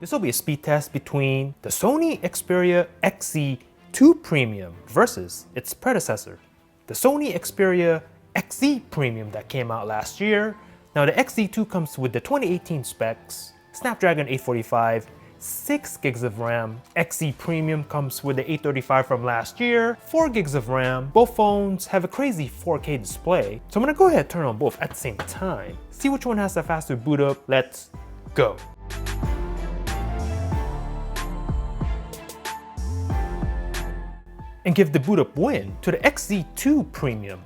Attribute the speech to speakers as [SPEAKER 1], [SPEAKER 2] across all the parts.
[SPEAKER 1] This will be a speed test between the Sony Xperia XZ2 Premium versus its predecessor, the Sony Xperia XZ Premium that came out last year. Now the XZ2 comes with the 2018 specs, Snapdragon 845, 6 gigs of RAM. XZ Premium comes with the 835 from last year, 4 gigs of RAM. Both phones have a crazy 4K display, so I'm gonna go ahead and turn on both at the same time. See which one has the faster boot up. Let's go. And give the boot up win to the XZ2 Premium.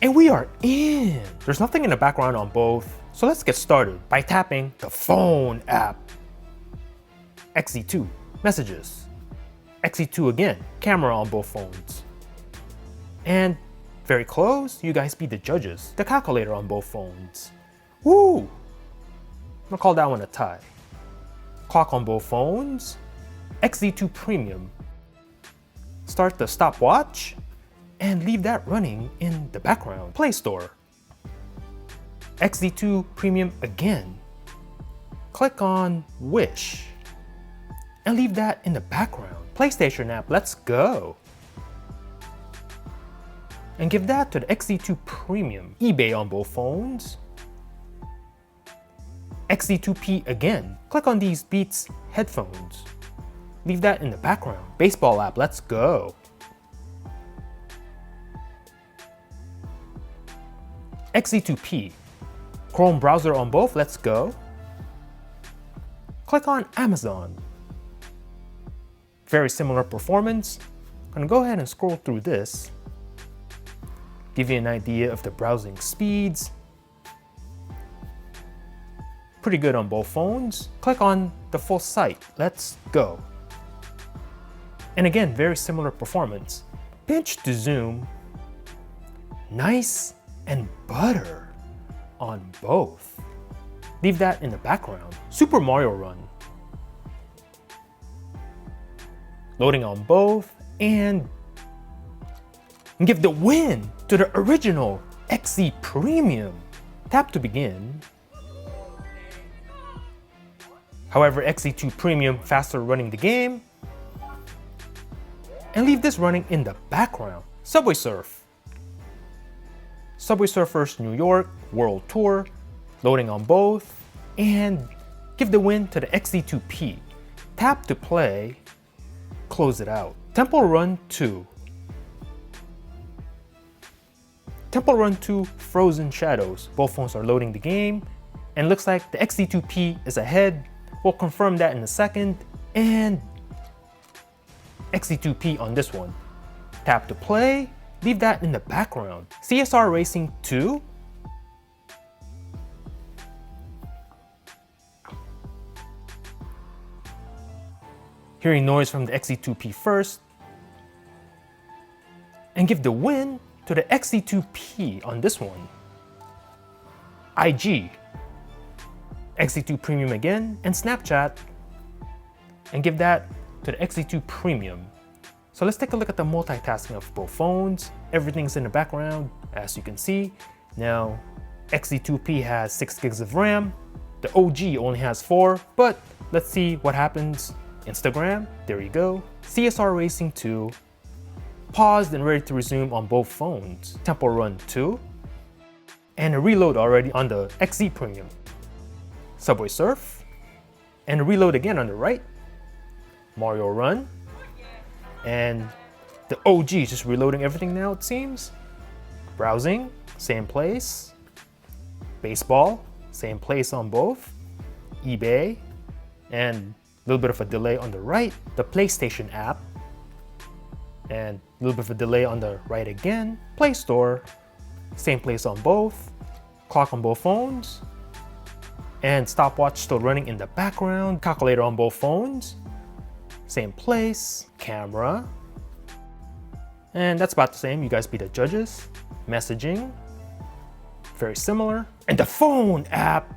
[SPEAKER 1] And we are in! There's nothing in the background on both, so let's get started by tapping the phone app. XZ2, messages. XZ2 again, camera on both phones. And very close, you guys be the judges. The calculator on both phones. Woo! I'm gonna call that one a tie. Clock on both phones. XZ2 Premium. Start the stopwatch and leave that running in the background. Play Store. XZ2 Premium again. Click on Wish and leave that in the background. PlayStation app, let's go. And give that to the XZ2 Premium. eBay on both phones. XZ2P again. Click on these Beats headphones. Leave that in the background. Baseball app, let's go. XZ2P. Chrome browser on both, let's go. Click on Amazon. Very similar performance. I'm gonna go ahead and scroll through this. Give you an idea of the browsing speeds. Pretty good on both phones. Click on the full site, let's go. And again, very similar performance. Pinch to zoom. Nice and butter on both. Leave that in the background. Super Mario Run. Loading on both, and give the win to the original XZ Premium. Tap to begin. However, XZ2 Premium faster running the game. And leave this running in the background. Subway Surf. Subway Surfers New York World Tour. Loading on both. And give the win to the XZ2P. Tap to play. Close it out. Temple Run 2. Temple Run 2 Frozen Shadows. Both phones are loading the game. And looks like the XZ2P is ahead. We'll confirm that in a second. And XZ2P on this one. Tap to play, leave that in the background. Csr Racing 2. Hearing noise from the XZ2P first. And give the win to the XZ2P on this one. IG. XZ2 Premium again, and Snapchat. And give that to the XZ2 Premium. So let's take a look at the multitasking of both phones. Everything's in the background, as you can see. Now, XZ2P has 6 gigs of RAM. The OG only has 4, but let's see what happens. Instagram, there you go. Csr Racing 2. Paused and ready to resume on both phones. Temple Run 2. And a reload already on the XZ Premium. Subway Surf. And a reload again on the right. Mario Run. And the OG is just reloading everything now, it seems. Browsing, same place. Baseball, same place on both. eBay, and a little bit of a delay on the right. The PlayStation app, and a little bit of a delay on the right again. Play Store, same place on both. Clock on both phones. And stopwatch still running in the background. Calculator on both phones. Same place, camera. And that's about the same, you guys be the judges. Messaging, very similar. And the phone app,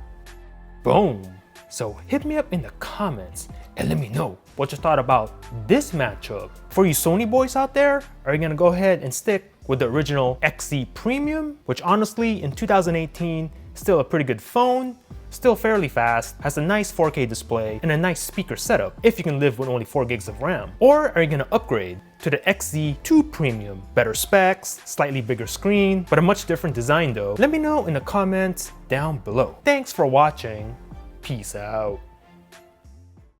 [SPEAKER 1] boom. So hit me up in the comments and let me know what you thought about this matchup. For you Sony boys out there, are you gonna go ahead and stick with the original XZ Premium, which honestly in 2018 Still a pretty good phone, still fairly fast, has a nice 4K display, and a nice speaker setup if you can live with only 4 gigs of RAM. Or are you gonna upgrade to the XZ2 Premium? Better specs, slightly bigger screen, but a much different design though. Let me know in the comments down below. Thanks for watching. Peace out.